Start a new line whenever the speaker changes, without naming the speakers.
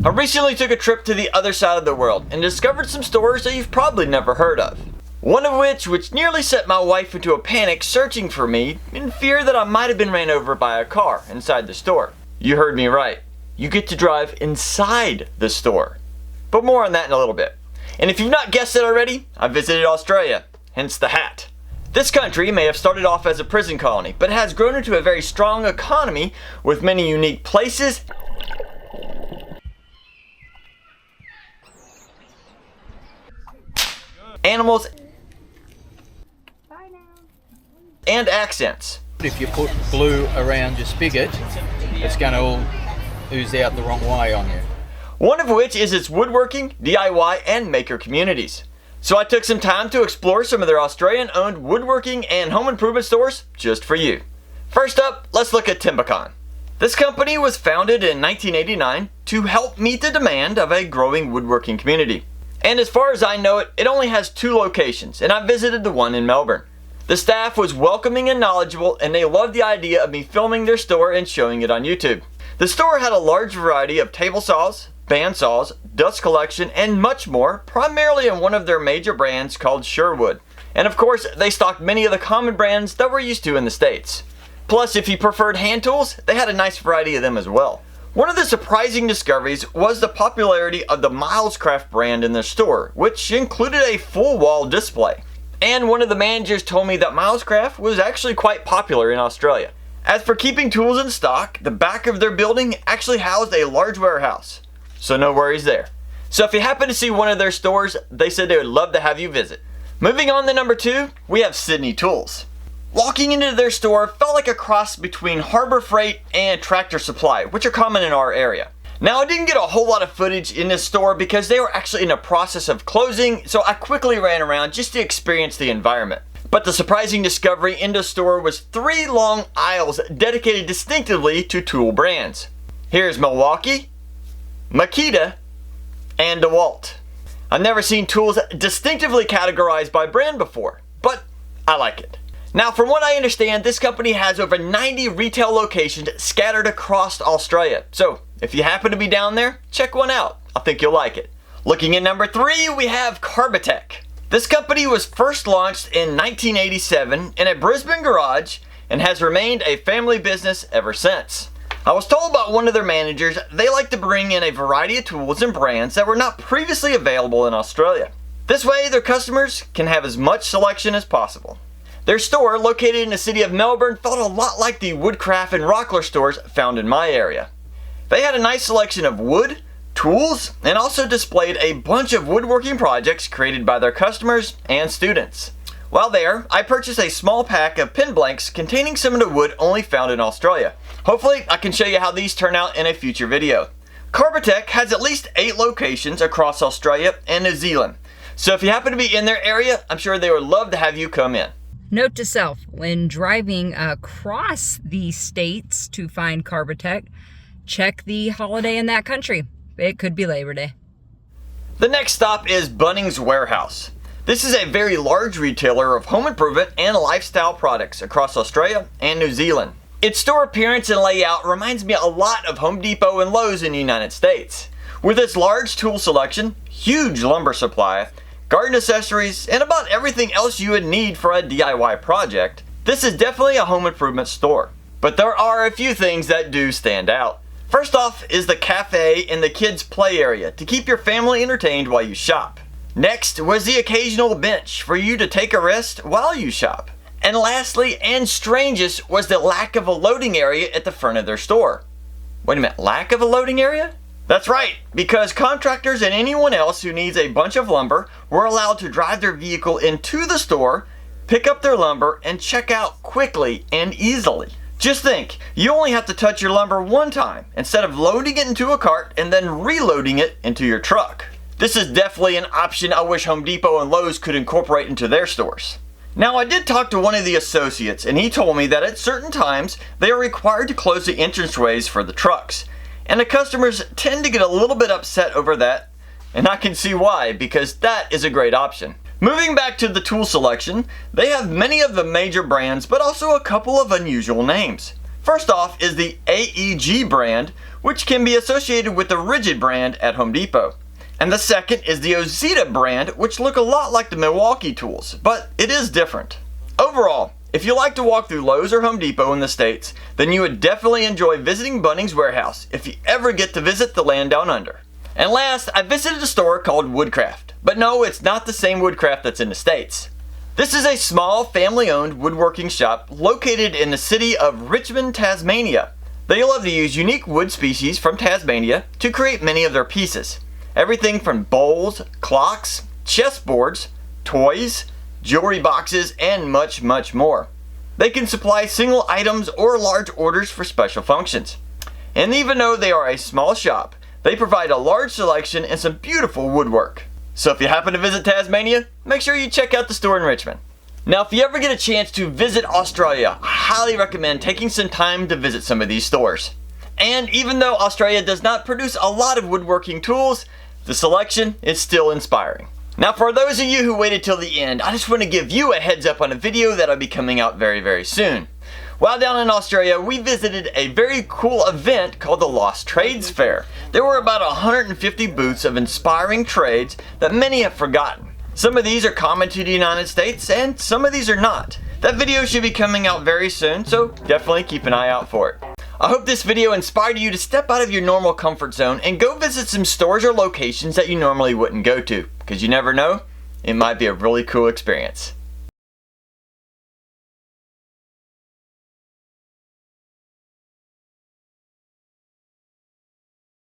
I recently took a trip to the other side of the world and discovered some stores that you've probably never heard of. One of which nearly set my wife into a panic searching for me in fear that I might have been ran over by a car inside the store. You heard me right. You get to drive inside the store. But more on that in a little bit. And if you've not guessed it already, I visited Australia, hence the hat. This country may have started off as a prison colony, but has grown into a very strong economy with many unique places, animals, and accents.
If you put glue around your spigot, it's going to all ooze out the wrong way on you.
One of which is its woodworking, DIY, and maker communities. So I took some time to explore some of their Australian-owned woodworking and home improvement stores just for you. First up, let's look at Timon. This company was founded in 1989 to help meet the demand of a growing woodworking community. And as far as I know it only has 2 locations, and I visited the one in Melbourne. The staff was welcoming and knowledgeable, and they loved the idea of me filming their store and showing it on YouTube. The store had a large variety of table saws, band saws, dust collection, and much more, primarily in one of their major brands called Sherwood. And of course, they stocked many of the common brands that we're used to in the States. Plus, if you preferred hand tools, they had a nice variety of them as well. One of the surprising discoveries was the popularity of the Woodcraft brand in their store, which included a full wall display. And one of the managers told me that Woodcraft was actually quite popular in Australia. As for keeping tools in stock, the back of their building actually housed a large warehouse. So no worries there. So if you happen to see one of their stores, they said they would love to have you visit. Moving on to number 2, we have Sydney Tools. Walking into their store felt like a cross between Harbor Freight and Tractor Supply, which are common in our area. Now I didn't get a whole lot of footage in this store because they were actually in a process of closing, so I quickly ran around just to experience the environment. But the surprising discovery in the store was 3 long aisles dedicated distinctively to tool brands. Here's Milwaukee, Makita, and DeWalt. I've never seen tools distinctively categorized by brand before, but I like it. Now from what I understand, this company has over 90 retail locations scattered across Australia. So if you happen to be down there, check one out. I think you'll like it. Looking at number 3, we have Carbet. This company was first launched in 1987 in a Brisbane garage and has remained a family business ever since. I was told by one of their managers they like to bring in a variety of tools and brands that were not previously available in Australia. This way their customers can have as much selection as possible. Their store, located in the city of Melbourne, felt a lot like the Woodcraft and Rockler stores found in my area. They had a nice selection of wood, tools, and also displayed a bunch of woodworking projects created by their customers and students. While there, I purchased a small pack of pin blanks containing some of the wood only found in Australia. Hopefully, I can show you how these turn out in a future video. Carbet has at least 8 locations across Australia and New Zealand. So if you happen to be in their area, I'm sure they would love to have you come in.
Note to self, when driving across the states to find Carbet, check the holiday in that country. It could be Labor Day.
The next stop is Bunnings Warehouse. This is a very large retailer of home improvement and lifestyle products across Australia and New Zealand. Its store appearance and layout reminds me a lot of Home Depot and Lowe's in the United States. With its large tool selection, huge lumber supply, garden accessories, and about everything else you would need for a DIY project, this is definitely a home improvement store. But there are a few things that do stand out. First off is the cafe and the kids' play area to keep your family entertained while you shop. Next was the occasional bench for you to take a rest while you shop. And lastly, and strangest, was the lack of a loading area at the front of their store. Wait a minute, lack of a loading area? That's right, because contractors and anyone else who needs a bunch of lumber were allowed to drive their vehicle into the store, pick up their lumber, and check out quickly and easily. Just think, you only have to touch your lumber one time instead of loading it into a cart and then reloading it into your truck. This is definitely an option I wish Home Depot and Lowe's could incorporate into their stores. Now I did talk to one of the associates and he told me that at certain times they are required to close the entranceways for the trucks. And the customers tend to get a little bit upset over that, and I can see why, because that is a great option. Moving back to the tool selection, they have many of the major brands but also a couple of unusual names. First off is the AEG brand, which can be associated with the Rigid brand at Home Depot. And the second is the Ozita brand, which look a lot like the Milwaukee tools, but it is different. Overall, if you like to walk through Lowe's or Home Depot in the States, then you would definitely enjoy visiting Bunnings Warehouse if you ever get to visit the land down under. And last, I visited a store called Woodcraft. But no, it's not the same Woodcraft that's in the States. This is a small family-owned woodworking shop located in the city of Richmond, Tasmania. They love to use unique wood species from Tasmania to create many of their pieces. Everything from bowls, clocks, chessboards, toys, jewelry boxes, and much, much more. They can supply single items or large orders for special functions. And even though they are a small shop, they provide a large selection and some beautiful woodwork. So if you happen to visit Tasmania, make sure you check out the store in Richmond. Now if you ever get a chance to visit Australia, I highly recommend taking some time to visit some of these stores. And even though Australia does not produce a lot of woodworking tools, the selection is still inspiring. Now for those of you who waited till the end, I just want to give you a heads up on a video that'll be coming out very, very soon. While down in Australia, we visited a very cool event called the Lost Trades Fair. There were about 150 booths of inspiring trades that many have forgotten. Some of these are common to the United States and some of these are not. That video should be coming out very soon, so definitely keep an eye out for it. I hope this video inspired you to step out of your normal comfort zone and go visit some stores or locations that you normally wouldn't go to, because you never know, it might be a really cool experience.